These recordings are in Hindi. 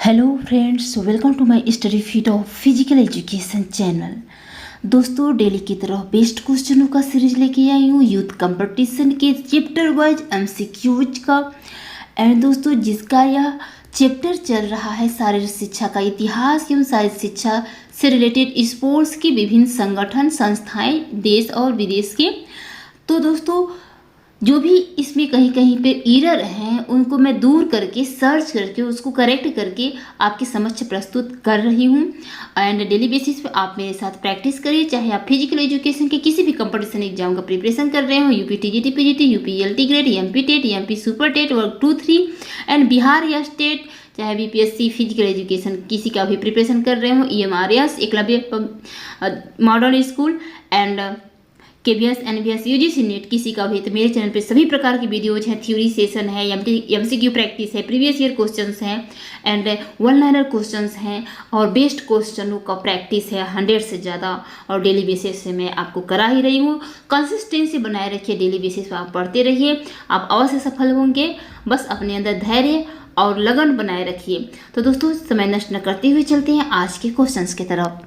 Hello friends, welcome to my study feed of physical education channel. दोस्तों, डेली की तरह बेस्ट क्वेश्चनों का सीरीज लेके आई हूँ यूथ कंपटीशन के चैप्टर वाइज एमसीक्यूज का। एंड दोस्तों, जिसका यह चैप्टर चल रहा है शारीरिक शिक्षा का इतिहास एवं शारीरिक शिक्षा से रिलेटेड स्पोर्ट्स की विभिन्न संगठन संस्थाएं देश और विदेश के। तो दोस्तों, जो भी इसमें कहीं कहीं पे एरर हैं उनको मैं दूर करके सर्च करके उसको करेक्ट करके आपके समक्ष प्रस्तुत कर रही हूँ। एंड डेली बेसिस पे आप मेरे साथ प्रैक्टिस करिए, चाहे आप फिजिकल एजुकेशन के किसी भी कंपटीशन एग्जाम का प्रिपरेशन कर रहे हो, UP TGT PGT, UP LT grade, MP TET, MP super TET वर्ग 2-3 एंड बिहार या स्टेट, चाहे बीपीएससी फिजिकल एजुकेशन किसी का भी प्रिपरेशन कर रहे हो, EMRS Eklavya modern school and KBS NBS UGC net किसी का भी। तो मेरे चैनल पे सभी प्रकार की वीडियोज हैं, थ्योरी सेशन है, एमसीक्यू प्रैक्टिस है, प्रीवियस ईयर क्वेश्चंस हैं एंड वन लाइनर क्वेश्चंस हैं और बेस्ट क्वेश्चनों का प्रैक्टिस है 100 से ज़्यादा। और डेली बेसिस से मैं आपको करा ही रही हूँ। कंसिस्टेंसी बनाए रखिए, डेली बेसिस पर आप पढ़ते रहिए, आप अवश्य सफल होंगे। बस अपने अंदर धैर्य और लगन बनाए रखिए। तो दोस्तों, समय नष्ट न करते हुए चलते हैं आज के क्वेश्चंस की तरफ।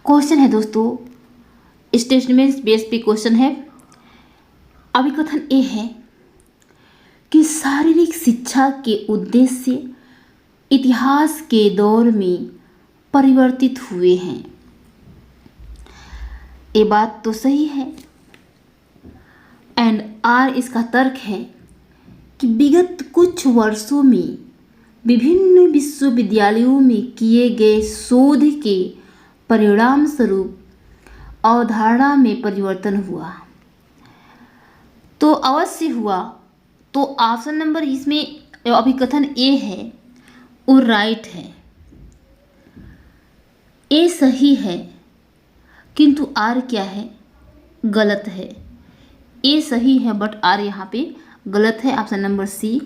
क्वेश्चन है दोस्तों, स्टेटमेंट्स बेस पे क्वेश्चन है। अभिकथन ए है कि शारीरिक शिक्षा के उद्देश्य इतिहास के दौर में परिवर्तित हुए हैं। ये बात तो सही है। एंड आर इसका तर्क है कि विगत कुछ वर्षों में विभिन्न विश्वविद्यालयों में किए गए शोध के परिणाम स्वरूप अवधारणा में परिवर्तन हुआ। तो अवश्य हुआ। तो ऑप्शन नंबर इसमें अभिकथन ए है वो राइट है, ए सही है, किंतु आर क्या है, गलत है। ए सही है बट आर यहाँ पे गलत है। ऑप्शन नंबर सी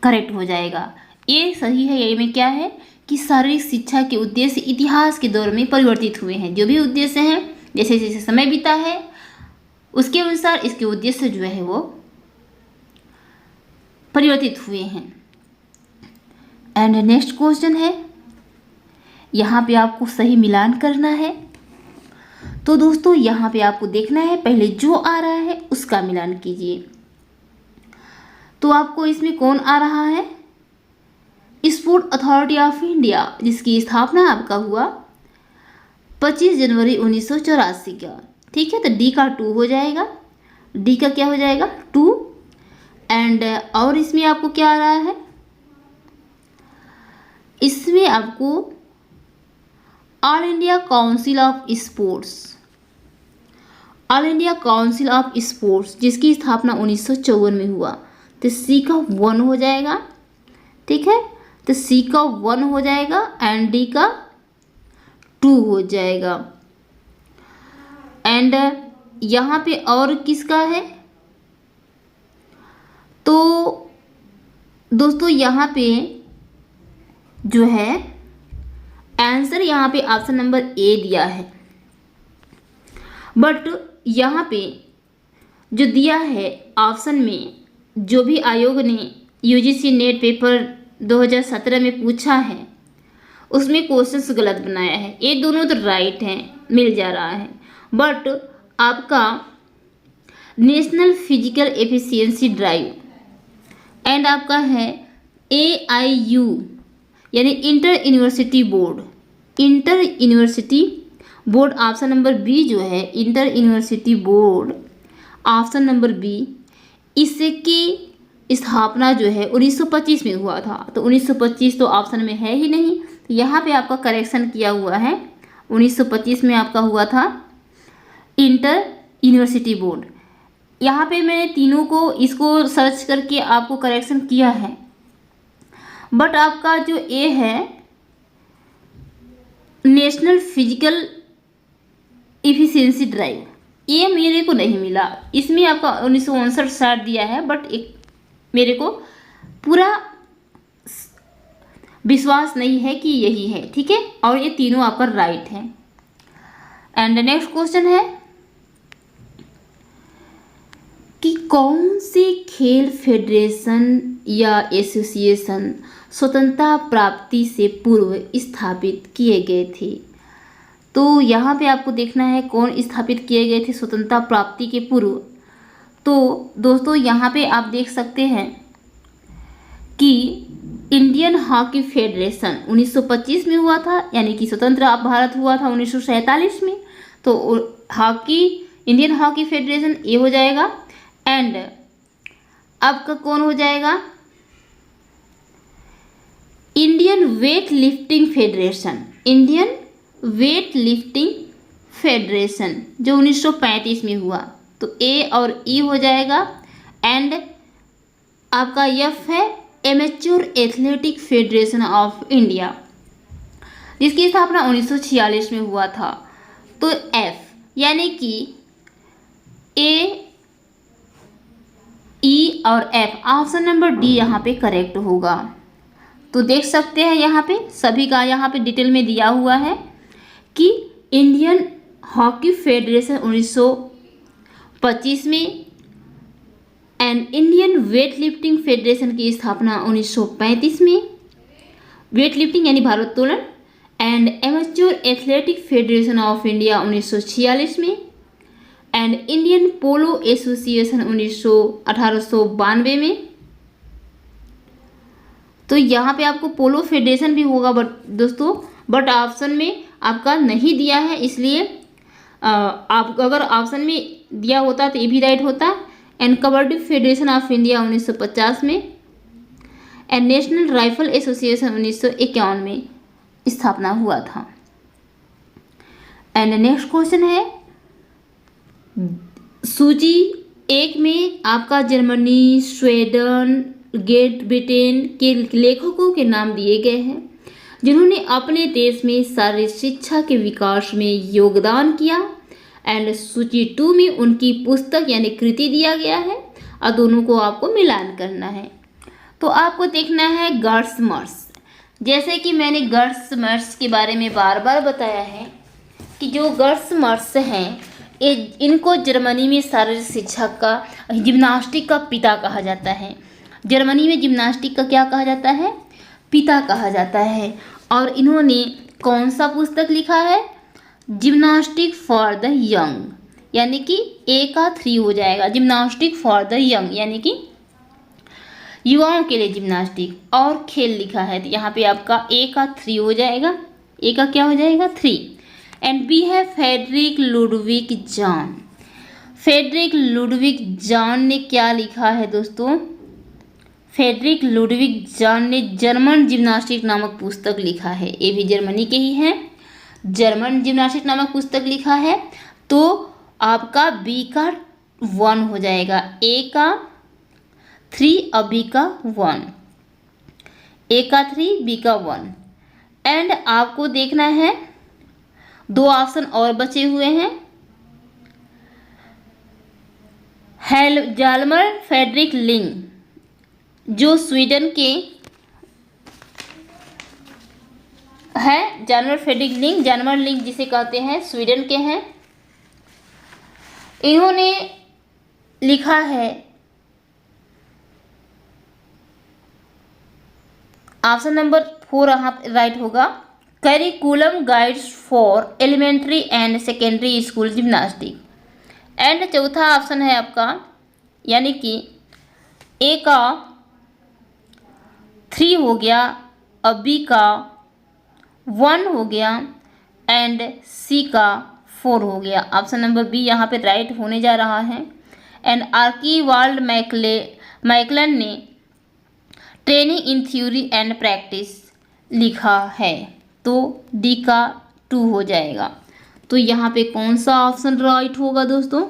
करेक्ट हो जाएगा। ए सही है, ये में क्या है कि शारीरिक शिक्षा के उद्देश्य इतिहास के दौर में परिवर्तित हुए हैं। जो भी उद्देश्य हैं, जैसे जैसे समय बीता है उसके अनुसार इसके उद्देश्य जो है वो परिवर्तित हुए हैं। एंड नेक्स्ट क्वेश्चन है, यहाँ पे आपको सही मिलान करना है। तो दोस्तों, यहाँ पे आपको देखना है पहले जो आ रहा है उसका मिलान कीजिए। तो आपको इसमें कौन आ रहा है, स्पोर्ट अथॉरिटी ऑफ इंडिया, जिसकी स्थापना आपका हुआ 25 जनवरी 1984 का। ठीक है, तो डी का 2 हो जाएगा। डी का क्या हो जाएगा, 2। एंड और इसमें आपको क्या आ रहा है, इसमें आपको all India council of sports, all India council of sports जिसकी स्थापना 1954 में हुआ। तो सी का 1 हो जाएगा। ठीक है, तो सी का 1 हो जाएगा एंड डी का 2 हो जाएगा। एंड यहाँ पे और किसका है, तो दोस्तों यहाँ पे जो है आंसर यहाँ पे ऑप्शन नंबर ए दिया है। बट यहाँ पे जो दिया है ऑप्शन में, जो भी आयोग ने यूजीसी नेट पेपर 2017 में पूछा है उसमें क्वेश्चंस गलत बनाया है। ये दोनों तो राइट हैं, मिल जा रहा है। बट आपका national physical efficiency drive and आपका है AIU यानी inter university board, inter university board option number B जो है inter university board option number B, इसकी स्थापना जो है 1925 में हुआ था। तो 1925 तो ऑप्शन में है ही नहीं, तो यहाँ पे आपका करेक्शन किया हुआ है। 1925 में आपका हुआ था इंटर यूनिवर्सिटी बोर्ड। यहाँ पे मैंने तीनों को इसको सर्च करके आपको करेक्शन किया है। बट आपका जो ए है नेशनल फिजिकल एफिशिएंसी ड्राइव, ये मेरे को नहीं मिला। इसमें आपका 1959 दिया है, बट एक मेरे को पूरा विश्वास नहीं है कि यही है। ठीक है, और ये तीनों आपका राइट है। एंड नेक्स्ट क्वेश्चन है कि कौन से खेल फेडरेशन या एसोसिएशन स्वतंत्रता प्राप्ति से पूर्व स्थापित किए गए थे। तो यहाँ पे आपको देखना है कौन स्थापित किए गए थे स्वतंत्रता प्राप्ति के पूर्व। तो दोस्तों यहाँ पे आप देख सकते हैं कि इंडियन हॉकी फेडरेशन 1925 में हुआ था, यानी कि स्वतंत्र भारत हुआ था 1947 में। तो इंडियन हॉकी फेडरेशन ये हो जाएगा। एंड आपका कौन हो जाएगा, Indian weight lifting federation, Indian weight lifting federation जो 1935 में हुआ। तो ए और ई हो जाएगा। एंड आपका एफ है amateur athletic federation of India, जिसकी स्थापना 1946 में हुआ था। तो एफ यानी कि ए, ई और एफ, ऑप्शन नंबर डी यहाँ पे करेक्ट होगा। तो देख सकते हैं यहाँ पे सभी का यहाँ पे डिटेल में दिया हुआ है कि इंडियन हॉकी फेडरेशन 1925 में and Indian weight lifting federation की स्थापना 1935 में, वेट लिफ्टिंग यानी भारोत्तोलन, and amateur athletic federation of India 1946 में, एंड इंडियन पोलो एसोसिएशन 1892 में। तो यहाँ पे आपको पोलो फेडरेशन भी होगा बट ऑप्शन में आपका नहीं दिया है, इसलिए आप अगर ऑप्शन में दिया होता तो ये भी राइट होता। And kabaddi federation of India 1950 में, एंड नेशनल राइफल एसोसिएशन 1951 में स्थापना हुआ था। एंड नेक्स्ट क्वेश्चन है, सूची 1 में आपका जर्मनी, स्वीडन, ग्रेट ब्रिटेन के लेखकों के नाम दिए गए हैं जिन्होंने अपने देश में शारीरिक शिक्षा के विकास में योगदान किया। एंड सूची 2 में उनकी पुस्तक यानी कृति दिया गया है और दोनों को आपको मिलान करना है। तो आपको देखना है गर्ट्स मर्स। जैसे कि मैंने गर्ट्स मर्स के बारे में बार बार बताया है कि जो गर्ट्स मर्स हैं इनको जर्मनी में शारीरिक शिक्षा का, जिम्नास्टिक का पिता कहा जाता है। जर्मनी में जिम्नास्टिक का क्या कहा जाता है, पिता कहा जाता है। और इन्होंने कौन सा पुस्तक लिखा है, जिम्नास्टिक फॉर द यंग, यानी कि ए का 3 हो जाएगा, जिम्नास्टिक फॉर द यंग यानी कि युवाओं के लिए जिम्नास्टिक और खेल लिखा है। तो यहाँ पे आपका ए का 3 हो जाएगा, ए का क्या हो जाएगा 3। एंड बी है Friedrich Ludwig Jahn. Friedrich Ludwig Jahn ने क्या लिखा है दोस्तों, फ्रेडरिक लुडविग जॉन ने जर्मन जिम्नास्टिक नामक पुस्तक लिखा है। ये भी जर्मनी के ही हैं, जर्मन जिम्नास्टिक नामक पुस्तक लिखा है। तो आपका बी का 1 हो जाएगा, ए का 3 और बी का 1, ए का 3 बी का 1। एंड आपको देखना है 2 ऑप्शन और बचे हुए हैं, जाल्मर फ्रेडरिक लिंग जो स्वीडन के है, जानवर फ्रेडरिक लिंग, जानवर लिंग जिसे कहते हैं, स्वीडन के हैं। इन्होंने लिखा है ऑप्शन नंबर 4 यहाँ राइट होगा, curriculum guides for elementary and secondary school gymnastic. And चौथा ऑप्शन है आपका, यानी कि ए का 3 हो गया और बी का 1 हो गया एंड सी का 4 हो गया। ऑप्शन नंबर बी यहाँ पे राइट होने जा रहा है। एंड आर्कीवाल्ड मैकलन ने training in theory and practice लिखा है, तो डी का 2 हो जाएगा। तो यहाँ पे कौन सा ऑप्शन राइट होगा दोस्तों,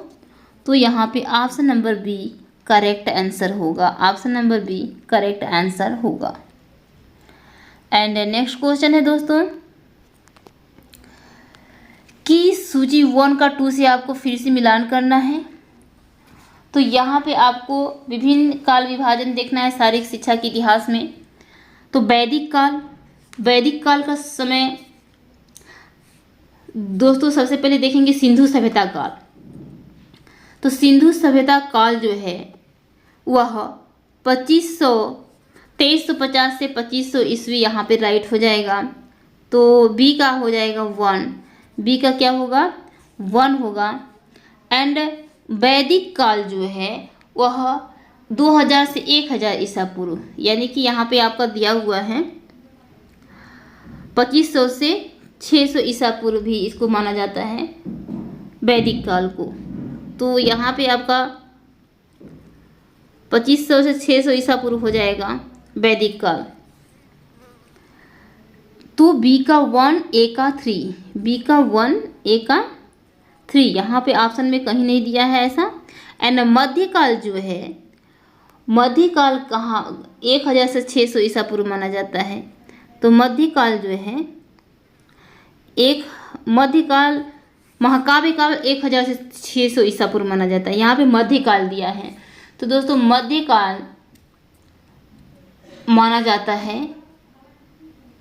तो यहाँ पे option number B correct answer होगा, option number B correct answer होगा। एंड नेक्स्ट क्वेश्चन है दोस्तों कि सूची 1 का 2 से आपको फिर से मिलान करना है। तो यहाँ पे आपको विभिन्न काल विभाजन देखना है शारीरिक शिक्षा के इतिहास में। तो वैदिक काल का समय दोस्तों सबसे पहले देखेंगे सिंधु सभ्यता काल। तो सिंधु सभ्यता काल जो है वह 2500 2350 से 2500 ईस्वी यहाँ पे राइट हो जाएगा। तो बी का हो जाएगा 1, बी का क्या होगा 1 होगा। एंड वैदिक काल जो है वह 2000 से 1000 ईसा पूर्व, यानी कि यहाँ पे आपका दिया हुआ है 2500 से 600 ईसा पूर्व भी इसको माना जाता है वैदिक काल को। तो यहाँ पे आपका 2500 से 600 ईसा पूर्व हो जाएगा वैदिक काल। तो बी का 1, ए का 3, बी का 1, ए का 3, यहाँ पे ऑप्शन में कहीं नहीं दिया है ऐसा। एंड मध्यकाल जो है, मध्यकाल कहाँ 1000 से 600 ईसा पूर्व माना जाता है। तो मध्यकाल जो है मध्यकाल महाकाव्य काल 1000 से 600 ईसा पूर्व माना जाता है। यहाँ पे मध्यकाल दिया है। तो दोस्तों मध्यकाल माना जाता है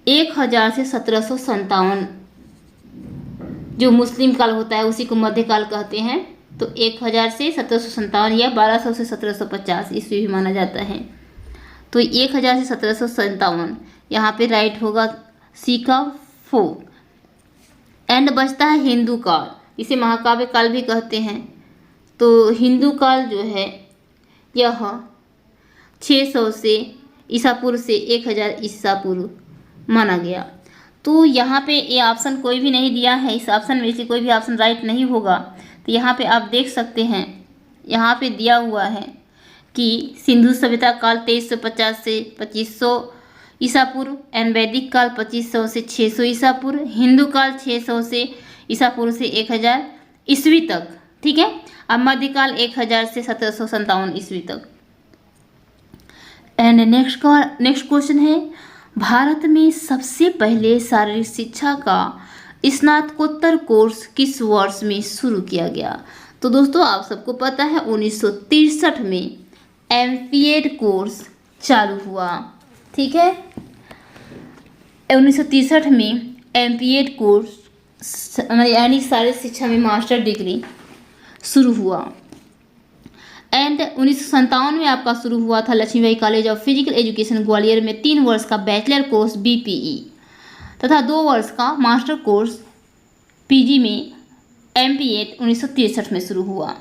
1000 से 1757, जो मुस्लिम काल होता है उसी को मध्यकाल कहते हैं। तो 1000 से 1757 या 1200 से 1750 ईस्वी भी माना जाता है। तो 1000 से 1757 यहाँ पे राइट होगा सी का 4। एंड बचता है हिंदू काल, इसे महाकाव्य काल भी कहते हैं। तो हिंदू काल जो है यह 600 से ईसा पूर्व से 1000 ईसा पूर्व माना गया। तो यहाँ पे ये ऑप्शन कोई भी नहीं दिया है, इस ऑप्शन में से कोई भी ऑप्शन राइट नहीं होगा। तो यहाँ पे आप देख सकते हैं, यहाँ पे दिया हुआ है कि सिंधु सभ्यता काल 2350 से 2500 ईसा पूर्व, एंड वैदिक काल 2500 से 600 ईसा पूर्व, हिंदू काल 600 से ईसा पूर्व से 1000 ईस्वी तक, ठीक है। अब मध्यकाल 1000 से 1757 ईस्वी तक। एंड नेक्स्ट क्वेश्चन है, भारत में सबसे पहले शारीरिक शिक्षा का स्नातकोत्तर कोर्स किस वर्ष में शुरू किया गया? तो दोस्तों आप सबको पता है 1963 में एमपीएड कोर्स चालू हुआ, ठीक है। 1963 में एमपीएड कोर्स यानी शारीरिक शिक्षा में मास्टर डिग्री शुरू हुआ। एंड 1957 में आपका शुरू हुआ था Laxmibai college of physical education Gwalior में 3 वर्ष का बैचलर कोर्स बीपीई तथा 2 वर्ष का मास्टर कोर्स पीजी में एमपीएड 1963 में शुरू हुआ।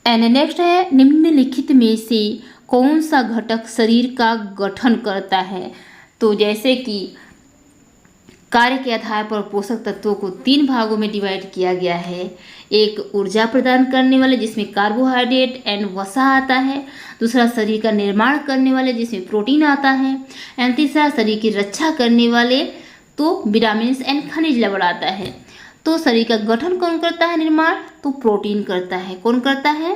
एंड नेक्स्ट है, निम्नलिखित में से कौन सा घटक शरीर का गठन करता है? तो जैसे कि कार्य के आधार पर पोषक तत्वों को 3 भागों में डिवाइड किया गया है। एक ऊर्जा प्रदान करने वाले जिसमें कार्बोहाइड्रेट एंड वसा आता है, दूसरा शरीर का निर्माण करने वाले जिसमें प्रोटीन आता है, एंड तीसरा शरीर की रक्षा करने वाले तो विटामिन एंड खनिज लवण आता है। तो शरीर का गठन कौन करता है निर्माण? तो प्रोटीन करता है। कौन करता है?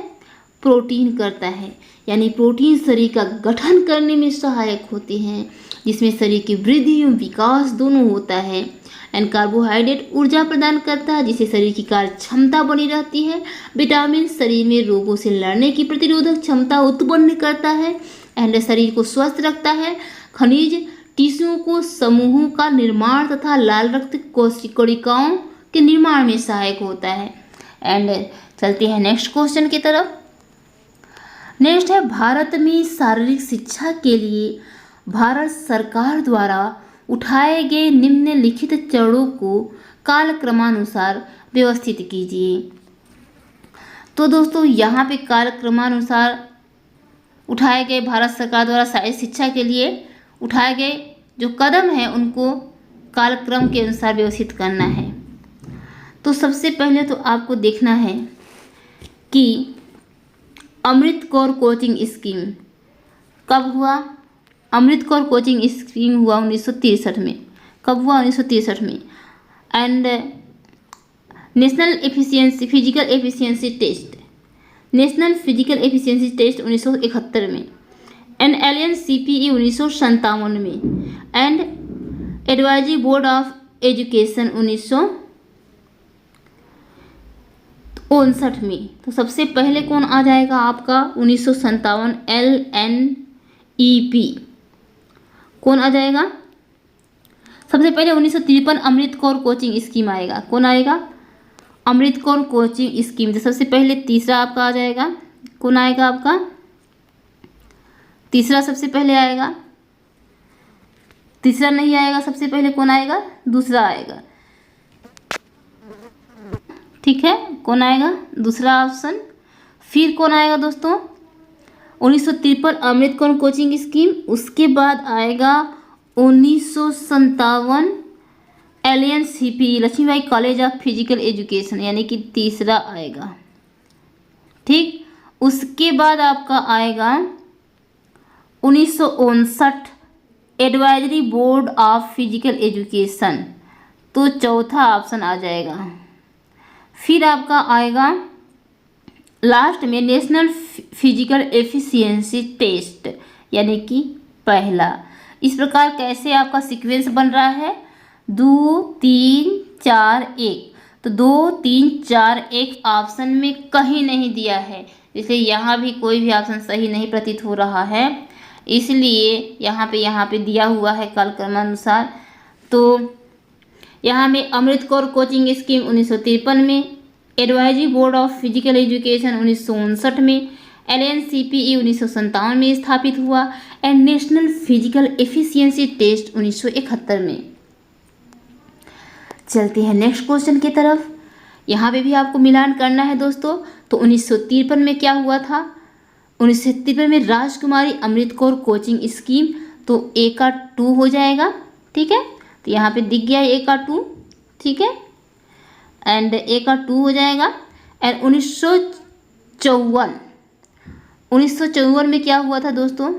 प्रोटीन करता है। यानी प्रोटीन शरीर का गठन करने में सहायक होते हैं, जिसमें शरीर की वृद्धि एवं विकास दोनों होता है। एंड कार्बोहाइड्रेट ऊर्जा प्रदान करता है जिससे शरीर की कार्य क्षमता बनी रहती है। विटामिन शरीर में रोगों से लड़ने की प्रतिरोधक क्षमता उत्पन्न करता है एंड शरीर को स्वस्थ रखता है। खनिज टिश्यूओं को समूहों का निर्माण तथा लाल रक्त कोशिकाओं के निर्माण में सहायक होता है। एंड चलते हैं नेक्स्ट क्वेश्चन की तरफ। नेक्स्ट है, भारत में शारीरिक शिक्षा के लिए भारत सरकार द्वारा उठाए गए निम्नलिखित चरणों को कालक्रमानुसार व्यवस्थित कीजिए। तो दोस्तों यहाँ पे कालक्रमानुसार उठाए गए भारत सरकार द्वारा शारीरिक शिक्षा के लिए उठाए गए जो कदम हैं उनको कालक्रम के अनुसार व्यवस्थित करना है। तो सबसे पहले तो आपको देखना है कि अमृत कौर कोचिंग स्कीम कब हुआ? अमृत कौर कोचिंग स्कीम हुआ 1963 में। कब हुआ? 1963 में। And national physical efficiency test, national physical efficiency test 1971 में। एंड LNCPE 1957 में। And advisory board of education 1959 में। तो सबसे पहले कौन आ जाएगा आपका? 1957 LNEP कौन आ जाएगा? सबसे पहले 1953 अमृत कौर कोचिंग स्कीम आएगा। कौन आएगा? Amrit Kaur coaching scheme. तो सबसे पहले तीसरा आपका आ जाएगा। कौन आएगा आपका? तीसरा सबसे पहले आएगा, तीसरा नहीं आएगा, सबसे पहले कौन आएगा? दूसरा आएगा। ठीक है, कौन आएगा? दूसरा ऑप्शन। फिर कौन आएगा दोस्तों? 1953 अमृत कोचिंग स्कीम। उसके बाद आएगा 1957 LNCP Laxmibai college of physical education, यानी कि तीसरा आएगा। ठीक, उसके बाद आपका आएगा 1959 advisory board of physical education, तो चौथा ऑप्शन आ जाएगा। फिर आपका आएगा लास्ट में नेशनल फिजिकल एफिशिएंसी टेस्ट, यानी कि पहला। इस प्रकार कैसे आपका सीक्वेंस बन रहा है? 2 3 4 1, तो 2 3 4 1 ऑप्शन में कहीं नहीं दिया है, इसलिए यहाँ भी कोई भी ऑप्शन सही नहीं प्रतीत हो रहा है, इसलिए यहाँ पे दिया हुआ है कालक्रमानुसार। तो यहाँ में अमृत कौर कोचिंग स्कीम 1953 में, advisory board of physical education 1959 में, LNCPE 1957 में स्थापित हुआ and national physical efficiency test 1971 में। चलते हैं नेक्स्ट क्वेश्चन की तरफ। यहाँ पे भी आपको मिलान करना है दोस्तों। तो 1953 में क्या हुआ था? 1953 में राजकुमारी अमृत कौर कोचिंग स्कीम, तो ए का 2 हो जाएगा। ठीक है, तो यहाँ पे दिख गया ए का 2। ठीक है, एंड ए का 2 हो जाएगा। एंड 1954 में क्या हुआ था दोस्तों?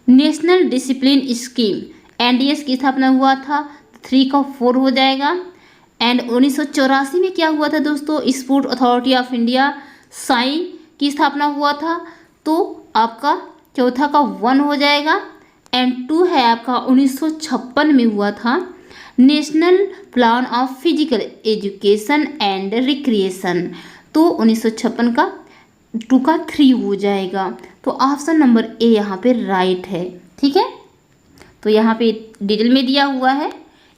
नेशनल डिसिप्लिन स्कीम NDS की स्थापना हुआ था, 3 का 4 हो जाएगा। एंड 1984 में क्या हुआ था दोस्तों? Sport authority of India Sai की स्थापना हुआ था, तो आपका चौथा का 1 हो जाएगा। एंड 2 है आपका 1956 में हुआ था national plan of physical education and recreation, तो 1956 का 2 का 3 हो जाएगा। तो ऑप्शन नंबर ए यहाँ पे राइट है। ठीक है, तो यहाँ पे डिटेल में दिया हुआ है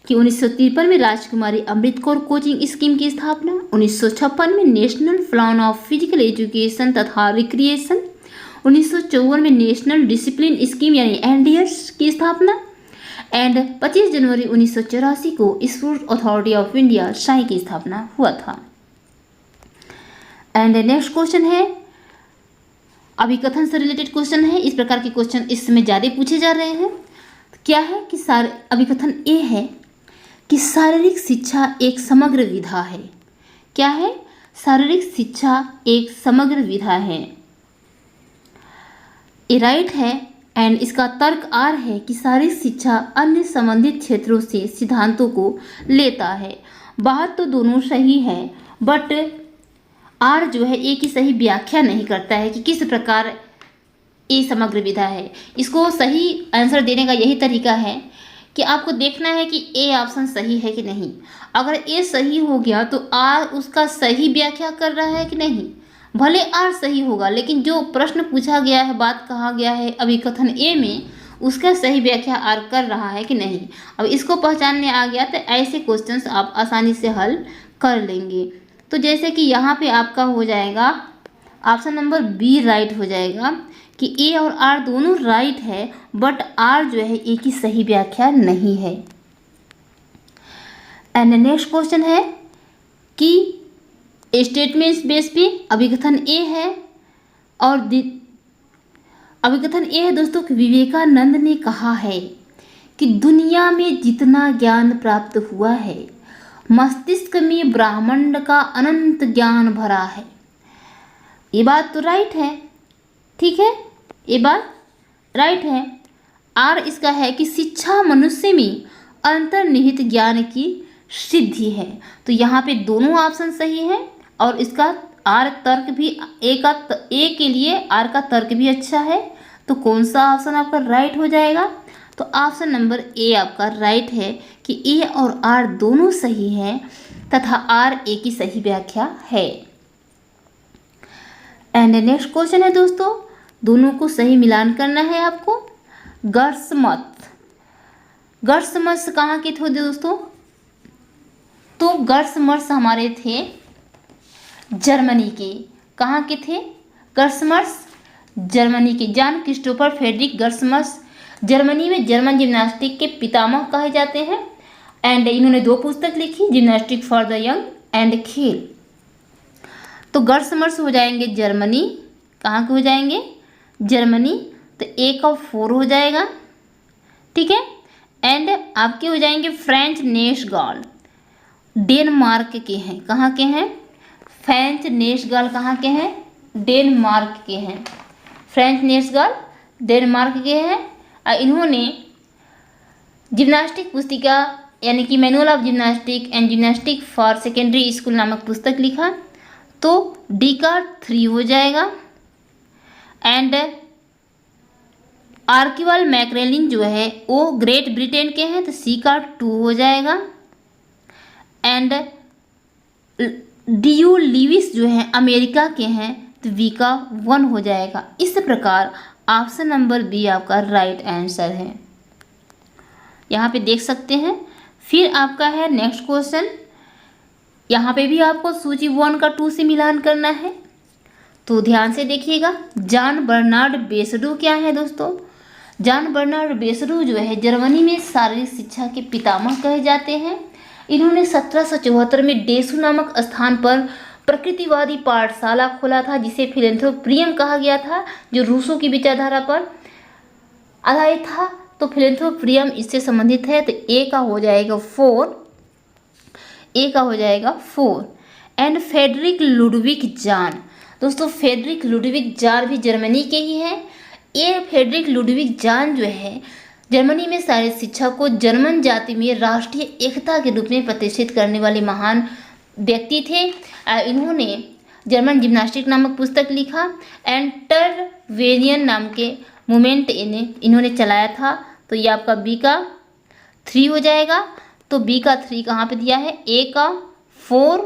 कि 1953 में राजकुमारी अमृत कौर कोचिंग स्कीम की स्थापना, 1956 में national plan of physical education तथा रिक्रिएशन, 1954 में नेशनल डिसिप्लिन स्कीम यानी NDS की स्थापना, एंड 25 जनवरी 1984 को sports authority of India Sai की स्थापना हुआ था। एंड नेक्स्ट क्वेश्चन है अभिकथन से रिलेटेड क्वेश्चन है। इस प्रकार के क्वेश्चन इस समय ज़्यादा पूछे जा रहे हैं। क्या है कि अभिकथन ए है कि शारीरिक शिक्षा एक समग्र विधा है। क्या है? शारीरिक शिक्षा एक समग्र विधा है, ये राइट है। एंड इसका तर्क आर है कि शारीरिक शिक्षा अन्य संबंधित क्षेत्रों से सिद्धांतों को लेता है। बात तो दोनों सही है, बट आर जो है ए की सही व्याख्या नहीं करता है कि किस प्रकार ए समग्र विधा है। इसको सही आंसर देने का यही तरीका है कि आपको देखना है कि ए ऑप्शन सही है कि नहीं। अगर ए सही हो गया तो आर उसका सही व्याख्या कर रहा है कि नहीं। भले आर सही होगा, लेकिन जो प्रश्न पूछा गया है, बात कहा गया है अभिकथन ए में, उसका सही व्याख्या आर कर रहा है कि नहीं। अब इसको पहचानने आ गया तो ऐसे क्वेश्चंस आप आसानी से हल कर लेंगे। तो जैसे कि यहाँ पे आपका हो जाएगा ऑप्शन नंबर बी राइट हो जाएगा कि ए और आर दोनों राइट है, बट आर जो है ए की सही व्याख्या नहीं है। एंड नेक्स्ट क्वेश्चन है कि स्टेटमेंट्स बेस पे अभिकथन ए है और अभिकथन ए है दोस्तों कि विवेकानंद ने कहा है कि दुनिया में जितना ज्ञान प्राप्त हुआ है, मस्तिष्क में ब्रह्मांड का अनंत ज्ञान भरा है। ये बात तो राइट है, ठीक है, ये बात राइट है। आर इसका है कि शिक्षा मनुष्य में अंतर्निहित ज्ञान की सिद्धि है। तो यहाँ पे दोनों ऑप्शन सही है और इसका आर तर्क भी ए के लिए आर का तर्क भी अच्छा है। तो कौन सा ऑप्शन आपका राइट हो जाएगा? तो ऑप्शन नंबर ए आपका राइट है कि ए और आर दोनों सही हैं तथा आर ए की सही व्याख्या है। एंड नेक्स्ट क्वेश्चन है दोस्तों, दोनों को सही मिलान करना है आपको। गर्समथ कहाँ के थे दोस्तों? तो गर्समर्स हमारे थे जर्मनी के। कहाँ के थे? गर्समर्स जर्मनी के जान क्रिस्टोफर फ्रेडरिक गर्समस जर्मनी में जर्मन जिम्नास्टिक के पितामह कहे जाते हैं। एंड इन्होंने 2 पुस्तक लिखी, gymnastic for the young and खेल। तो गर्समस हो जाएंगे जर्मनी, कहाँ के हो जाएंगे? जर्मनी। तो ए का 4 हो जाएगा, ठीक है। एंड आपके हो जाएंगे फ्रेंच नेशगाल, डेनमार्क के हैं। कहाँ के हैं? फ्रेंच नेशगाल कहाँ के हैं? डेनमार्क के हैं। फ्रेंच नेशगाल डेनमार्क के हैं। इन्होंने जिम्नास्टिक पुस्तिका यानी कि manual of gymnastic and gymnastic for secondary school नामक पुस्तक लिखा। तो डी का 3 हो जाएगा। एंड आर्किवाल मैक्रेलिन जो है वो ग्रेट ब्रिटेन के हैं, तो सी का 2 हो जाएगा। एंड डी.यू. लीविस जो है अमेरिका के हैं, तो वी का 1 हो जाएगा। इस प्रकार ऑप्शन नंबर बी आपका राइट आंसर है, यहाँ पे देख सकते हैं। फिर आपका है नेक्स्ट क्वेश्चन, यहाँ पे भी आपको सूची 1 का 2 से मिलान करना है, तो ध्यान से देखिएगा। जॉन बर्नार्ड बेसडू क्या है दोस्तों? जॉन बर्नार्ड बेसडू जो है जर्मनी में शारीरिक शिक्षा के पितामह कहे जाते हैं। इन्होंने 1774 में डेसू नामक स्थान पर प्रकृतिवादी पाठशाला खोला था, जिसे फिलेंथ्रोपियम कहा गया था, जो रूसों की विचारधारा पर आधारित था। तो फिलेंथ्रोपियम इससे संबंधित है, तो ए का हो जाएगा 4, ए का हो जाएगा 4। एंड फ्रेडरिक लुडविग जान, दोस्तों फ्रेडरिक लुडविग जान भी जर्मनी के ही हैं। ये फ्रेडरिक लुडविग जान जो है जर्मनी में शारीरिक शिक्षा को जर्मन जाति में राष्ट्रीय एकता के रूप में प्रतिष्ठित करने वाले महान व्यक्ति थे। इन्होंने जर्मन जिम्नास्टिक नामक पुस्तक लिखा। एंड टर्वेनियन नाम के मूवमेंट इन्होंने चलाया था। तो ये आपका बी का 3 हो जाएगा। तो बी का 3 कहाँ पे दिया है? ए का 4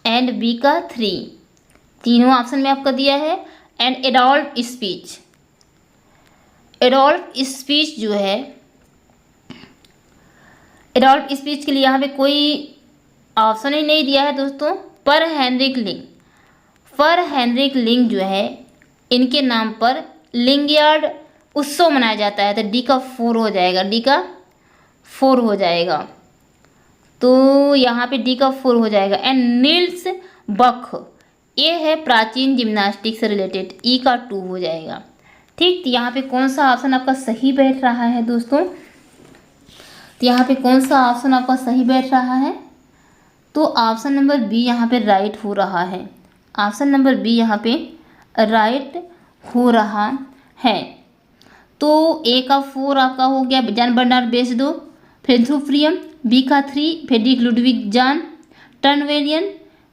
एंड बी का 3, तीनों ऑप्शन में आपका दिया है। And Adolf speech, Adolf speech जो है, एडॉल्फ स्पीच के लिए यहाँ पे कोई ऑप्शन ही नहीं दिया है दोस्तों। पर हेनरिक लिंग, पर हेनरिक लिंग जो है इनके नाम पर लिंगयार्ड उत्सव मनाया जाता है। तो डी का 4 हो जाएगा, डी का 4 हो जाएगा। तो यहाँ पे डी का 4 हो जाएगा। एंड नील्स बख, ये है प्राचीन जिम्नास्टिक से रिलेटेड, ई का 2 हो जाएगा। ठीक, तो यहाँ पे कौन सा ऑप्शन आपका सही बैठ रहा है दोस्तों? तो यहाँ पे कौन सा ऑप्शन आपका सही बैठ रहा है? तो ऑप्शन नंबर बी यहाँ पे राइट हो रहा है। ऑप्शन नंबर बी यहाँ पे राइट हो रहा है। तो ए का 4 आपका हो गया जॉन बर्नार्ड बेसडू, फिलेंथ्रोपियम, बी का 3 फ्रेडरिक लुडविग जान टर्वेनियन,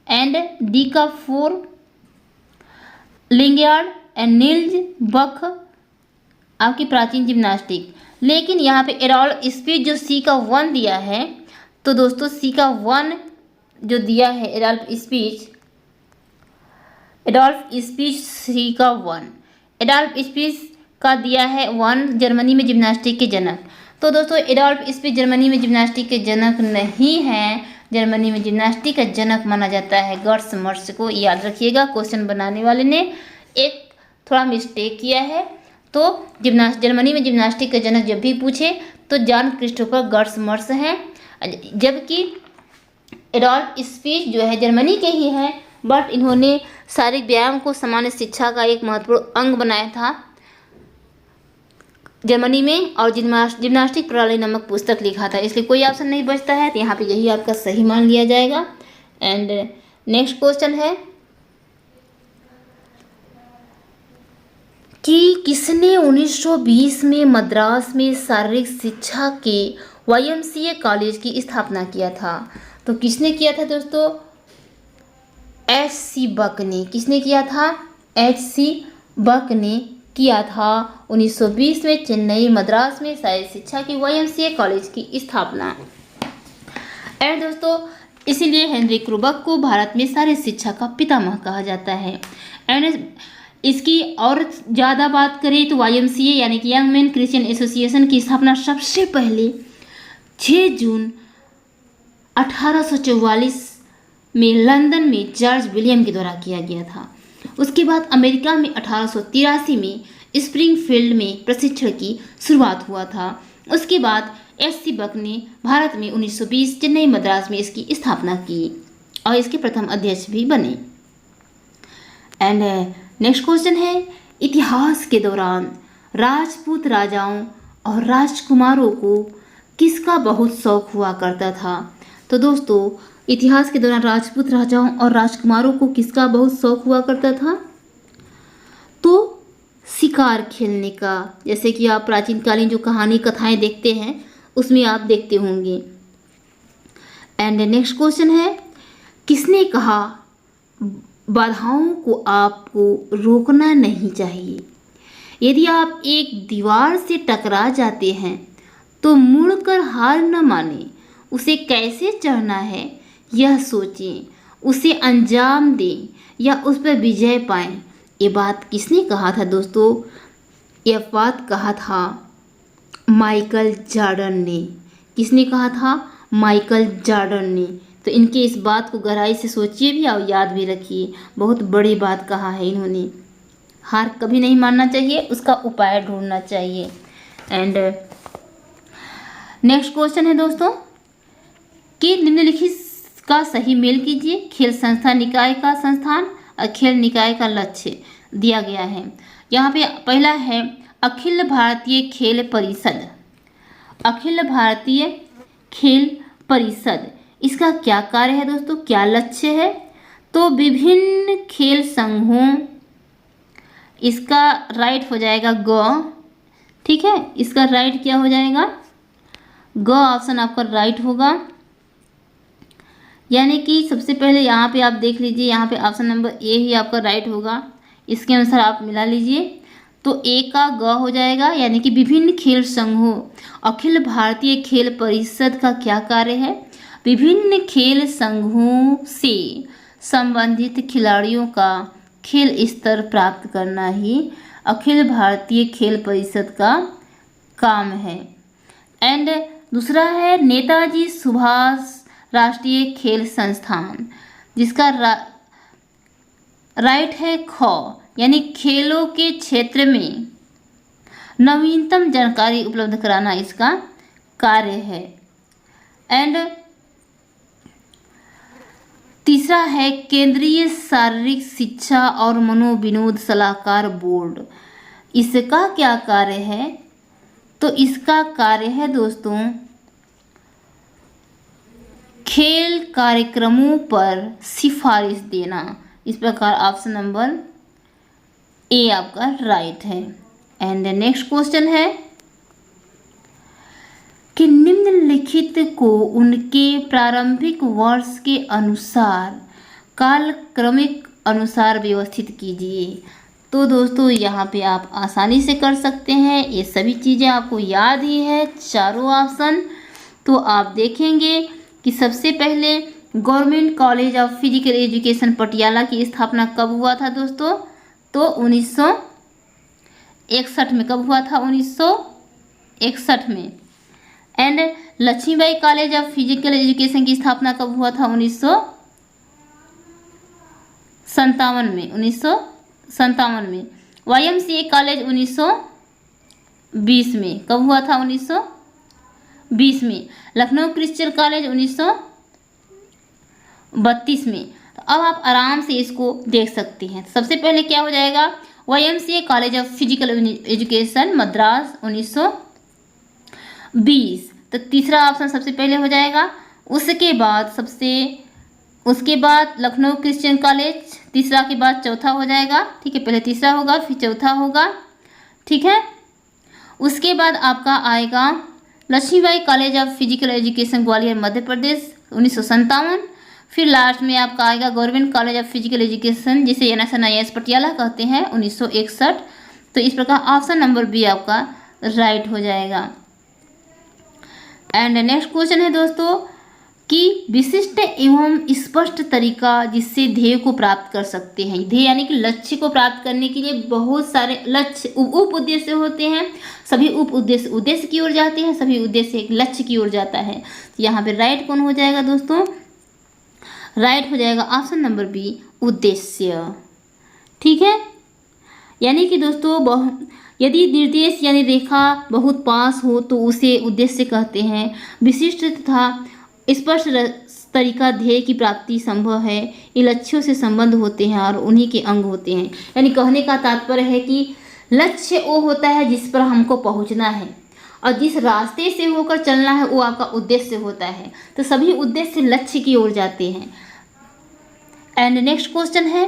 एंड डी का 4 लिंगयार्ड एंड नील्स बख आपकी प्राचीन जिम्नास्टिक। लेकिन यहाँ पे एडॉल्फ स्पीच जो सी का 1 दिया है, तो दोस्तों सी का 1 जो दिया है एडॉल्फ स्पीच सी का 1, एडॉल्फ स्पीच का दिया है 1 जर्मनी में जिम्नास्टिक के जनक। तो दोस्तों एडॉल्फ स्पीच जर्मनी में जिम्नास्टिक के जनक नहीं है, जर्मनी में जिम्नास्टिक का जनक माना जाता है गर्समर्स को। याद रखिएगा, क्वेश्चन बनाने वाले ने एक थोड़ा मिस्टेक किया है। तो जर्मनी में जिम्नास्टिक का जनक जब भी पूछे तो जॉन क्रिस्टोफर गर्समर्स हैं, जबकि एडॉल्फ स्पीच जो है जर्मनी के ही हैं, बट इन्होंने शारीरिक व्यायाम को सामान्य शिक्षा का एक महत्वपूर्ण अंग बनाया था जर्मनी में, और जिम्नास्टिक प्रणाली नामक पुस्तक लिखा था। इसलिए कोई ऑप्शन नहीं बचता है, तो यहाँ पे यही आपका सही मान लिया जाएगा। एंड नेक्स्ट क्वेश्चन है कि किसने 1920 में मद्रास में शारीरिक शिक्षा के YMCA कॉलेज की स्थापना किया था? तो किसने किया था दोस्तों? HC बक ने। किसने किया था? HC बक ने किया था 1920 में चेन्नई मद्रास में शारीरिक शिक्षा की YMCA कॉलेज की स्थापना। एंड दोस्तों इसीलिए हेनरी क्रूबक को भारत में शारीरिक शिक्षा का पितामह कहा जाता है। एंड इसकी और ज़्यादा बात करें तो YMCA यानी कि यंग मैन क्रिश्चियन एसोसिएशन की स्थापना सबसे पहले 6 जून 1844 में लंदन में जॉर्ज विलियम के द्वारा किया गया था। उसके बाद अमेरिका में 1883 में स्प्रिंगफील्ड में प्रशिक्षण की शुरुआत हुआ था। उसके बाद एस.सी. बक ने भारत में 1920 चेन्नई मद्रास में इसकी स्थापना की और इसके प्रथम अध्यक्ष भी बने। एंड नेक्स्ट क्वेश्चन है, इतिहास के दौरान राजपूत राजाओं और राजकुमारों को किसका बहुत शौक हुआ करता था? तो दोस्तों, इतिहास के दौरान राजपूत राजाओं और राजकुमारों को किसका बहुत शौक हुआ करता था? तो शिकार खेलने का, जैसे कि आप प्राचीन कालीन जो कहानी कथाएं देखते हैं उसमें आप देखते होंगे। एंड नेक्स्ट क्वेश्चन है, किसने कहा बाधाओं को आपको रोकना नहीं चाहिए? यदि आप एक दीवार से टकरा जाते हैं तो मुड़कर हार न माने, उसे कैसे चढ़ना है यह सोचें, उसे अंजाम दें या उस पर विजय पाएं। ये बात किसने कहा था दोस्तों? यह बात कहा था माइकल जॉर्डन ने। किसने कहा था? माइकल जॉर्डन ने। तो इनके इस बात को गहराई से सोचिए भी और याद भी रखिए, बहुत बड़ी बात कहा है इन्होंने। हार कभी नहीं मानना चाहिए, उसका उपाय ढूंढना चाहिए। एंड नेक्स्ट क्वेश्चन है दोस्तों कि निम्नलिखित का सही मेल कीजिए। खेल संस्था निकाय का संस्थान और खेल निकाय का लक्ष्य दिया गया है। यहाँ पे पहला है अखिल भारतीय खेल परिषद। अखिल भारतीय खेल परिषद, इसका क्या कार्य है दोस्तों, क्या लक्ष्य है? तो विभिन्न खेल संघों, इसका राइट हो जाएगा ग, ठीक है, इसका राइट क्या हो जाएगा? ग ऑप्शन आपका राइट होगा। यानी कि सबसे पहले यहाँ पे आप देख लीजिए, यहाँ पे ऑप्शन नंबर ए ही आपका राइट होगा, इसके अनुसार आप मिला लीजिए। तो ए का ग हो जाएगा, यानी कि विभिन्न खेल संघों। अखिल भारतीय खेल परिषद का क्या कार्य है? विभिन्न खेल संघों से संबंधित खिलाड़ियों का खेल स्तर प्राप्त करना ही अखिल भारतीय खेल परिषद का काम है। एंड दूसरा है नेताजी सुभाष राष्ट्रीय खेल संस्थान, जिसका राइट है ख, यानी खेलों के क्षेत्र में नवीनतम जानकारी उपलब्ध कराना इसका कार्य है। एंड तीसरा है केंद्रीय शारीरिक शिक्षा और मनोविनोद सलाहकार बोर्ड, इसका क्या कार्य है? तो इसका कार्य है दोस्तों खेल कार्यक्रमों पर सिफारिश देना। इस प्रकार ऑप्शन नंबर ए आपका राइट है। एंड नेक्स्ट क्वेश्चन है कि निम्नलिखित को उनके प्रारंभिक वर्ष के अनुसार कालक्रमिक अनुसार व्यवस्थित कीजिए। तो दोस्तों, यहाँ पे आप आसानी से कर सकते हैं, ये सभी चीज़ें आपको याद ही है, चारों ऑप्शन। तो आप देखेंगे कि सबसे पहले government college of physical education Patiala की स्थापना कब हुआ था दोस्तों? तो 1961 में। कब हुआ था? 1961 में। And Laxmibai college of physical education की स्थापना कब हुआ था? 1957 में। 1957 में। YMCA कॉलेज 1920 में। कब हुआ था? 1920 में। लखनऊ क्रिश्चियन कॉलेज 1932 में। तो अब आप आराम से इसको देख सकते हैं। सबसे पहले क्या हो जाएगा? YMCA college of physical education Madras 1920, तो तीसरा ऑप्शन सबसे पहले हो जाएगा। उसके बाद लखनऊ क्रिश्चियन कॉलेज, तीसरा के बाद चौथा हो जाएगा, ठीक है। पहले तीसरा होगा फिर चौथा होगा, ठीक है। उसके बाद आपका आएगा Lakshmibai college of physical education Gwalior Madhya Pradesh 1957। फिर लास्ट में आपका आएगा government college of physical education, जिसे NSNIS पटियाला कहते हैं, 1961। तो इस प्रकार ऑप्शन नंबर बी आपका राइट हो जाएगा। एंड नेक्स्ट क्वेश्चन है दोस्तों कि विशिष्ट एवं स्पष्ट तरीका जिससे ध्येय को प्राप्त कर सकते हैं। ध्येय यानी कि लक्ष्य को प्राप्त करने के लिए बहुत सारे लक्ष्य उप उद्देश्य होते हैं। सभी उप उद्देश्य की ओर जाते हैं, सभी उद्देश्य एक लक्ष्य की ओर जाता है। तो यहाँ पे राइट कौन हो जाएगा दोस्तों? राइट हो जाएगा ऑप्शन नंबर बी, उद्देश्य, ठीक है। यानी कि दोस्तों यदि निर्देश यानी रेखा बहुत पास हो तो उसे उद्देश्य कहते हैं। विशिष्ट तथा स्पष्ट तरीका ध्येय की प्राप्ति संभव है। ये लक्ष्यों से संबंध होते हैं और उन्हीं के अंग होते हैं। यानी कहने का तात्पर्य है कि लक्ष्य वो होता है जिस पर हमको पहुंचना है, और जिस रास्ते से होकर चलना है वो आपका उद्देश्य होता है। तो सभी उद्देश्य लक्ष्य की ओर जाते हैं। एंड नेक्स्ट क्वेश्चन है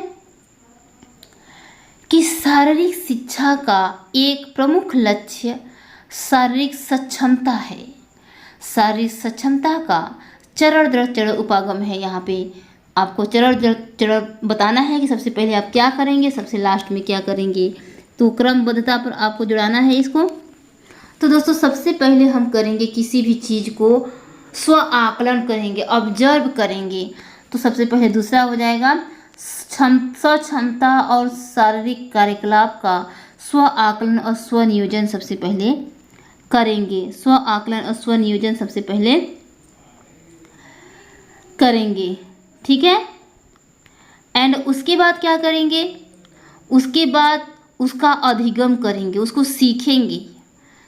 कि शारीरिक शिक्षा का एक प्रमुख लक्ष्य शारीरिक सक्षमता है। शारीरिक सक्षमता का चरण दर चरण उपागम है। यहाँ पे आपको चरण दर चरण बताना है कि सबसे पहले आप क्या करेंगे, सबसे लास्ट में क्या करेंगे। तो क्रमबद्धता पर आपको जुड़ाना है इसको। तो दोस्तों सबसे पहले हम करेंगे किसी भी चीज़ को स्व आकलन करेंगे, ऑब्जर्व करेंगे। तो सबसे पहले दूसरा हो जाएगा क्षमता और शारीरिक कार्यकलाप का स्व आकलन और स्व नियोजन सबसे पहले करेंगे। स्व आकलन और स्व नियोजन सबसे पहले करेंगे, ठीक है। एंड उसके बाद क्या करेंगे, उसके बाद उसका अधिगम करेंगे, उसको सीखेंगे,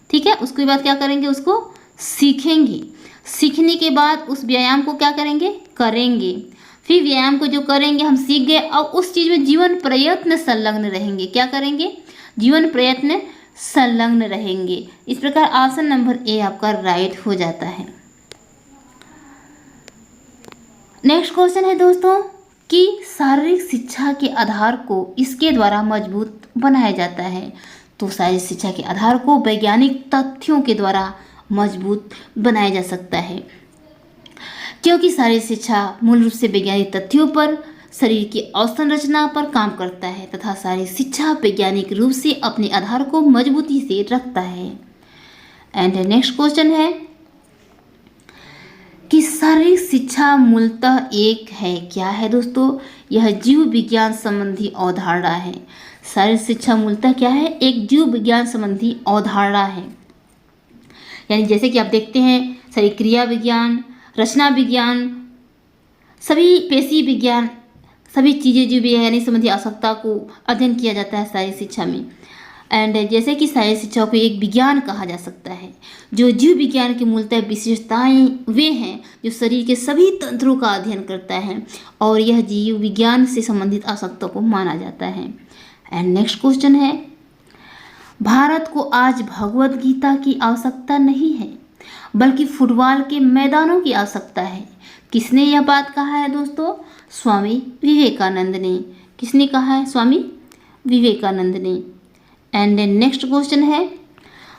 ठीक है। उसके बाद क्या करेंगे, उसको सीखेंगे। सीखने के बाद उस व्यायाम को क्या करेंगे, करेंगे। फिर व्यायाम को जो करेंगे हम सीख गए, और उस चीज़ में जीवन प्रयत्न संलग्न रहेंगे। क्या करेंगे, जीवन प्रयत्न संलग्न रहेंगे। इस प्रकार ऑप्शन नंबर ए आपका राइट हो जाता है। नेक्स्ट क्वेश्चन है दोस्तों कि शारीरिक शिक्षा के आधार को इसके द्वारा मजबूत बनाया जाता है। तो शारीरिक शिक्षा के आधार को वैज्ञानिक तथ्यों के द्वारा मजबूत बनाया जा सकता है, क्योंकि शारीरिक शिक्षा मूल रूप से वैज्ञानिक तथ्यों पर, शरीर की अवसंरचना पर काम करता है तथा शारीरिक शिक्षा वैज्ञानिक रूप से अपने आधार को मजबूती से रखता है। एंड नेक्स्ट क्वेश्चन है कि शारीरिक शिक्षा मूलतः एक है। क्या है दोस्तों, यह जीव विज्ञान संबंधी अवधारणा है। शारीरिक शिक्षा मूलतः क्या है, एक जीव विज्ञान संबंधी अवधारणा है। यानी जैसे कि आप देखते हैं शरीर क्रिया विज्ञान, रचना विज्ञान, सभी पेशी विज्ञान, सभी चीज़ें जीव विज्ञान संबंधी आवश्यकता को अध्ययन किया जाता है शारीरिक शिक्षा में। एंड जैसे कि शारीरिक शिक्षा को एक विज्ञान कहा जा सकता है, जो जीव विज्ञान की मूलतः विशेषताएं वे हैं जो शरीर के सभी तंत्रों का अध्ययन करता है, और यह जीव विज्ञान से संबंधित आवश्यकता को माना जाता है। एंड नेक्स्ट क्वेश्चन है, भारत को आज भगवत गीता की आवश्यकता नहीं है बल्कि फुटबॉल के मैदानों की आवश्यकता है। किसने यह बात कहा है दोस्तों, स्वामी विवेकानंद ने। किसने कहा है, स्वामी विवेकानंद ने। एंड नेक्स्ट क्वेश्चन है,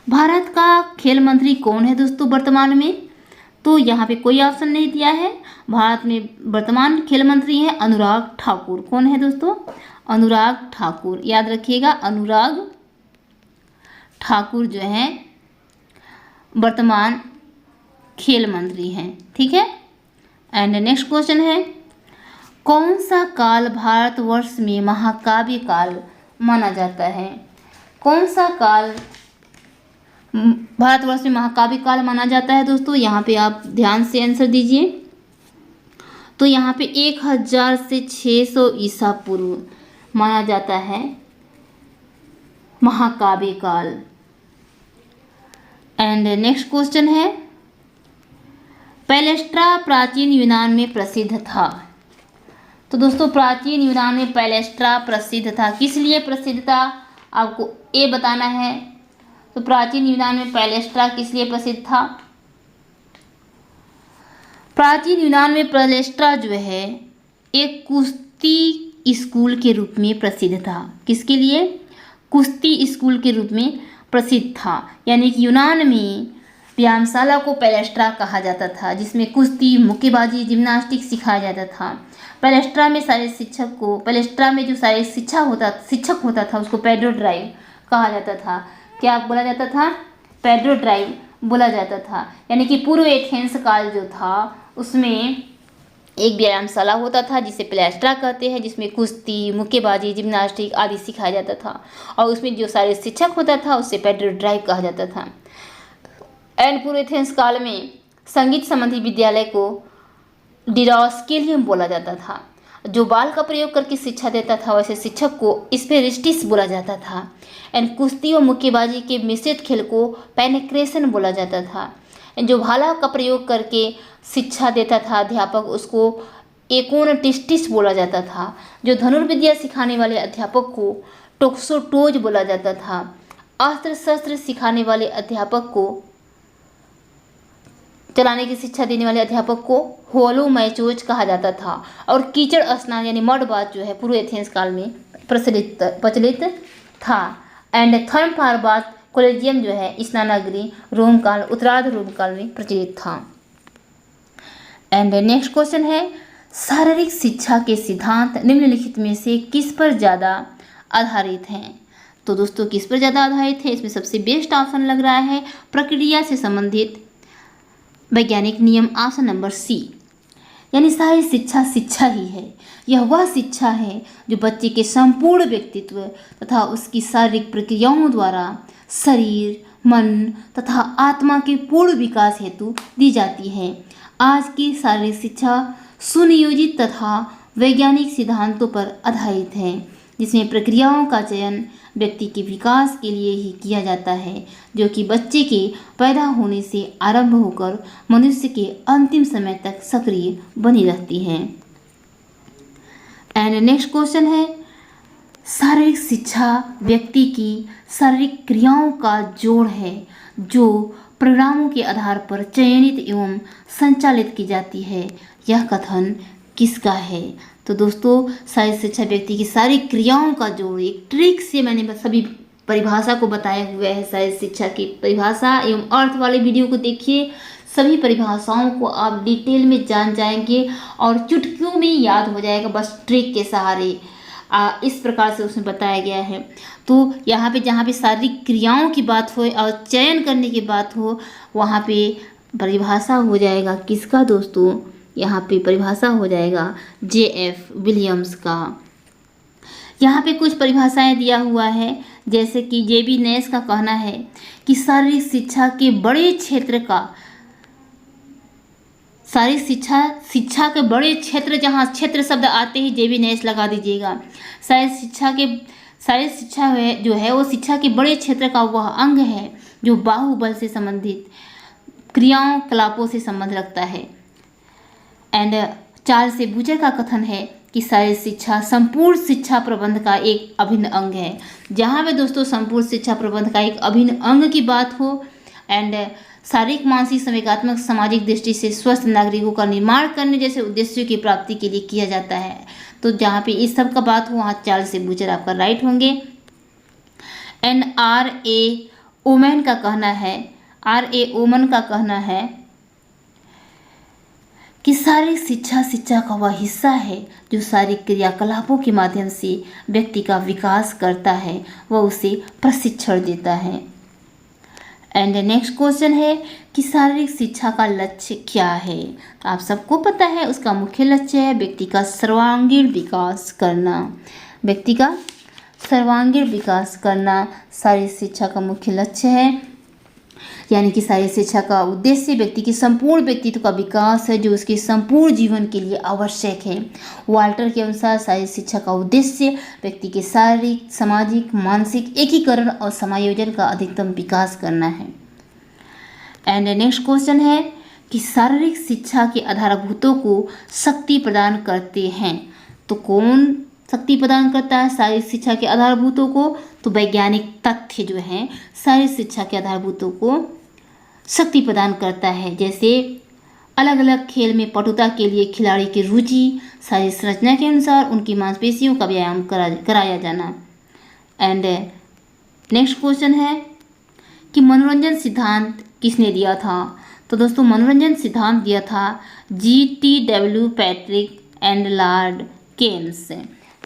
भारत का खेल मंत्री कौन है दोस्तों वर्तमान में। तो यहाँ पे कोई ऑप्शन नहीं दिया है। भारत में वर्तमान खेल मंत्री हैं अनुराग ठाकुर। कौन है दोस्तों, अनुराग ठाकुर। याद रखिएगा, अनुराग ठाकुर जो हैं वर्तमान खेल मंत्री हैं, ठीक है। एंड नेक्स्ट क्वेश्चन है, कौन सा काल भारतवर्ष में महाकाव्य काल माना जाता है। कौन सा काल भारतवर्ष में महाकाव्य काल माना जाता है दोस्तों। यहाँ पे आप ध्यान से आंसर दीजिए। तो यहाँ पे 1000 से 600 ईसा पूर्व माना जाता है महाकाव्य काल। एंड नेक्स्ट क्वेश्चन है, पैलेस्ट्रा प्राचीन यूनान में प्रसिद्ध था। तो दोस्तों प्राचीन यूनान में पैलेस्ट्रा प्रसिद्ध था। किस लिए प्रसिद्ध था आपको ये बताना है। तो प्राचीन यूनान में पैलेस्ट्रा किस लिए प्रसिद्ध था। प्राचीन यूनान में पैलेस्ट्रा जो है एक कुश्ती स्कूल के रूप में प्रसिद्ध था। किसके लिए, कुश्ती स्कूल के रूप में प्रसिद्ध था। यानी कि यूनान में व्यायामशाला को पैलेस्ट्रा कहा जाता था, जिसमें कुश्ती, मुक्केबाजी, जिम्नास्टिक सिखाया जाता था। पैलेस्ट्रा में शारीरिक शिक्षक को, पैलेस्ट्रा में जो शारीरिक शिक्षक होता था उसको पेड्रो ड्राइव कहा जाता था। क्या बोला जाता था, पेड्रो ड्राइव बोला जाता था। यानी कि पूर्व एथेंस काल जो था उसमें एक व्यायामशाला होता था जिसे पैलेस्ट्रा कहते हैं, जिसमें कुश्ती, मुक्केबाजी, जिम्नास्टिक आदि सिखाया जाता था, और उसमें जो शारीरिक शिक्षक होता था उससे पेड्रो ड्राइव कहा जाता था। एंड पूर्व एथेंस काल में संगीत संबंधी विद्यालय को डिडॉस्केलियम बोला जाता था। जो बाल का प्रयोग करके शिक्षा देता था वैसे शिक्षक को स्पेरिस्टिस बोला जाता था। एंड कुश्ती और मुक्केबाजी के मिश्रित खेल को पेनिक्रेशन बोला जाता था। जो भाला का प्रयोग करके शिक्षा देता था अध्यापक, उसको एकोनटिस्टिस बोला जाता था। जो धनुर्विद्या सिखाने वाले अध्यापक को टोक्सोटोज बोला जाता था। अस्त्र शस्त्र सिखाने वाले अध्यापक को, चलाने की शिक्षा देने वाले अध्यापक को होलोमैचोज कहा जाता था। और कीचड़ स्नान यानी मड बाथ जो है पूर्व एथेंस काल में प्रचलित था। And therm for bath collegium जो है स्नानागृह रोम काल, उत्तरार्ध रोम काल में प्रचलित था। एंड नेक्स्ट क्वेश्चन है, शारीरिक शिक्षा के सिद्धांत निम्नलिखित में से किस पर ज़्यादा आधारित हैं? तो दोस्तों किस पर ज़्यादा आधारित है? इसमें सबसे बेस्ट ऑप्शन लग रहा है प्रक्रिया से संबंधित वैज्ञानिक नियम, ऑप्शन नंबर सी। यानी शारीरिक शिक्षा शिक्षा ही है। यह वह शिक्षा है जो बच्चे के संपूर्ण व्यक्तित्व तथा उसकी शारीरिक प्रक्रियाओं द्वारा शरीर, मन तथा आत्मा के पूर्ण विकास हेतु दी जाती है। आज की शारीरिक शिक्षा सुनियोजित तथा वैज्ञानिक सिद्धांतों पर आधारित है, जिसमें प्रक्रियाओं का चयन व्यक्ति के विकास के लिए ही किया जाता है, जो कि बच्चे के पैदा होने से आरंभ होकर मनुष्य के अंतिम समय तक सक्रिय बनी रहती है। एंड नेक्स्ट क्वेश्चन है, शारीरिक शिक्षा व्यक्ति की शारीरिक क्रियाओं का जोड़ है जो परिणामों के आधार पर चयनित एवं संचालित की जाती है। यह कथन किसका है? तो दोस्तों शारीरिक शिक्षा व्यक्ति की सारी क्रियाओं का जोड़, एक ट्रिक से मैंने सभी परिभाषा को बताया हुआ है। शारीरिक शिक्षा की परिभाषा एवं अर्थ वाले वीडियो को देखिए, सभी परिभाषाओं को आप डिटेल में जान जाएंगे और चुटकियों में याद हो जाएगा बस ट्रिक के सहारे। इस प्रकार से उसमें बताया गया है। तो यहाँ पे जहाँ पे शारीरिक क्रियाओं की बात हो और चयन करने की बात हो, वहाँ पे परिभाषा हो जाएगा किसका दोस्तों? यहाँ पे परिभाषा हो जाएगा J.F. विलियम्स का। यहाँ पे कुछ परिभाषाएं दिया हुआ है, जैसे कि J.B. नेस का कहना है कि शारीरिक शिक्षा के बड़े क्षेत्र का, शारीरिक शिक्षा के बड़े क्षेत्र, जहाँ क्षेत्र शब्द आते ही J.B. नेस लगा दीजिएगा। शारीरिक शिक्षा है जो है वो शिक्षा के बड़े क्षेत्र का वह अंग है जो बाहुबल से संबंधित क्रियाओं कलापों से संबंध रखता है। एंड चार्ल्स से बूचर का कथन है कि शारीरिक शिक्षा संपूर्ण शिक्षा प्रबंध का एक अभिन्न अंग है। जहाँ पे दोस्तों संपूर्ण शिक्षा प्रबंध का एक अभिन्न अंग की बात हो एंड शारीरिक, मानसिक, संवेगात्मक, सामाजिक दृष्टि से स्वस्थ नागरिकों का निर्माण करने जैसे उद्देश्यों की प्राप्ति के लिए किया जाता है। तो जहाँ पे इस सब का बात हो वहाँ चार्ल्स से बूचर आपका राइट होंगे। And R.A. ओमन का कहना है कि शारीरिक शिक्षा का वह हिस्सा है जो शारीरिक क्रियाकलापों के माध्यम से व्यक्ति का विकास करता है, वह उसे प्रशिक्षण देता है। एंड नेक्स्ट क्वेश्चन है कि शारीरिक शिक्षा का लक्ष्य क्या है? तो आप सबको पता है उसका मुख्य लक्ष्य है व्यक्ति का सर्वांगीण विकास करना। व्यक्ति का सर्वांगीण विकास करना शारीरिक शिक्षा का मुख्य लक्ष्य है। यानी कि शारीरिक शिक्षा का उद्देश्य व्यक्ति के संपूर्ण व्यक्तित्व का विकास है जो उसके संपूर्ण जीवन के लिए आवश्यक है। वाल्टर के अनुसार शारीरिक शिक्षा का उद्देश्य व्यक्ति के शारीरिक, सामाजिक, मानसिक एकीकरण और समायोजन का अधिकतम विकास करना है। एंड नेक्स्ट क्वेश्चन है कि शारीरिक शिक्षा के आधारभूतों को शक्ति प्रदान करते हैं। तो कौन शक्ति प्रदान करता है शारीरिक शिक्षा के आधारभूतों को? तो वैज्ञानिक तथ्य जो हैं शारीरिक शिक्षा के आधारभूतों को शक्ति प्रदान करता है। जैसे अलग अलग खेल में पटुता के लिए खिलाड़ी की रुचि, शारीरिक संरचना के अनुसार उनकी मांसपेशियों का व्यायाम कराया जाना। एंड नेक्स्ट क्वेश्चन है कि मनोरंजन सिद्धांत किसने दिया था? तो दोस्तों मनोरंजन सिद्धांत दिया था G.T.W. Patrick and Lord Kemps.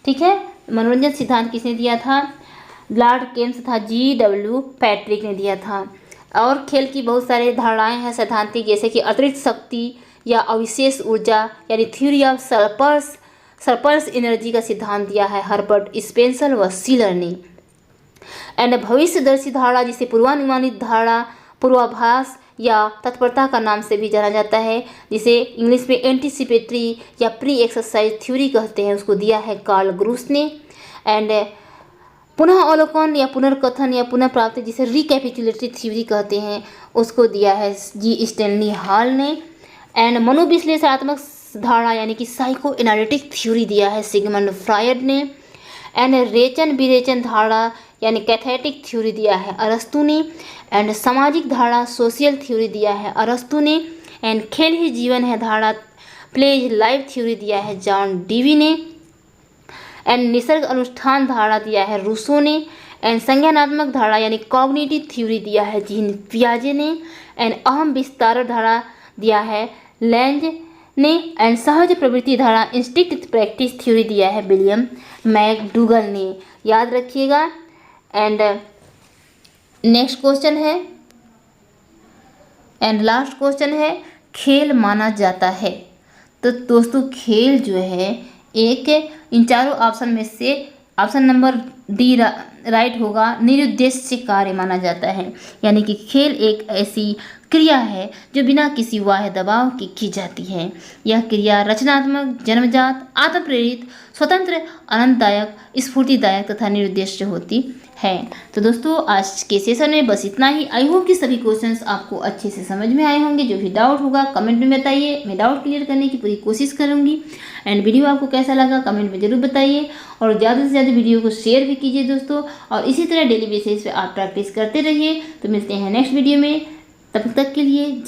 ठीक है, मनोरंजन सिद्धांत किसने दिया था? लॉर्ड केम्स तथा G.W. पैट्रिक ने दिया था। और खेल की बहुत सारे धारणाएं हैं सैद्धांतिक, जैसे कि अतिरिक्त शक्ति या अविशेष ऊर्जा यानी थ्योरी ऑफ सरप्लस एनर्जी का सिद्धांत दिया है हर्बर्ट स्पेंसर व सीलर ने। एंड भविष्यदर्शी धारणा जिसे पूर्वानुमानित धारणा पूर्वाभास या तत्परता का नाम से भी जाना जाता है, जिसे इंग्लिश में एंटीसिपेटरी या प्री एक्सरसाइज थ्योरी कहते हैं, उसको दिया है कार्ल ग्रूस ने। एंड पुनः अवलोकन या पुनर्कथन या पुनः प्राप्ति, जिसे रिकैपिचुलेटरी थ्योरी कहते हैं, उसको दिया है जी स्टैनली हॉल ने। एंड मनोविश्लेषणात्मक धारणा यानी कि साइको एनालिटिक थ्योरी दिया है सिगमंड फ्रायड ने। एंड रेचन विरेचन धारणा यानी कैथेटिक थ्योरी दिया है अरस्तु ने। एंड सामाजिक धारणा सोशल थ्योरी दिया है अरस्तु ने। एंड खेल ही जीवन है धारणा प्ले इज लाइफ थ्योरी दिया है जॉन डीवी ने। एंड निसर्ग अनुष्ठान धारणा दिया है रूसो ने। एंड संज्ञानात्मक धारणा यानी कॉग्निटिव थ्योरी दिया है जीन पियाजे ने। एंड अहम विस्तार धारणा दिया है लैंज ने। एंड सहज प्रवृत्ति धारणा इंस्टिंक्ट प्रैक्टिस थ्योरी दिया है विलियम मैकडूगल ने। याद रखिएगा। एंड नेक्स्ट क्वेश्चन है एंड लास्ट क्वेश्चन है, खेल माना जाता है। तो दोस्तों खेल जो है एक इन चारों ऑप्शन में से ऑप्शन नंबर डी राइट होगा, निरुद्देश्य कार्य माना जाता है। यानी कि खेल एक ऐसी क्रिया है जो बिना किसी बाह्य दबाव की की जाती है। यह क्रिया रचनात्मक, जन्मजात, आत्म प्रेरित, स्वतंत्र, आनंददायक, स्फूर्तिदायक तथा निरुद्देश्य होती है। तो दोस्तों आज के सेशन में बस इतना ही। आई होप कि सभी क्वेश्चंस आपको अच्छे से समझ में आए होंगे। जो भी डाउट होगा कमेंट में बताइए, मैं डाउट क्लियर करने की पूरी कोशिश करूँगी। एंड वीडियो आपको कैसा लगा कमेंट में ज़रूर बताइए, और ज़्यादा से ज़्यादा वीडियो को शेयर भी कीजिए दोस्तों। और इसी तरह डेली बेसिस पे आप प्रैक्टिस करते रहिए। तो मिलते हैं नेक्स्ट वीडियो में, तब तक के लिए जय।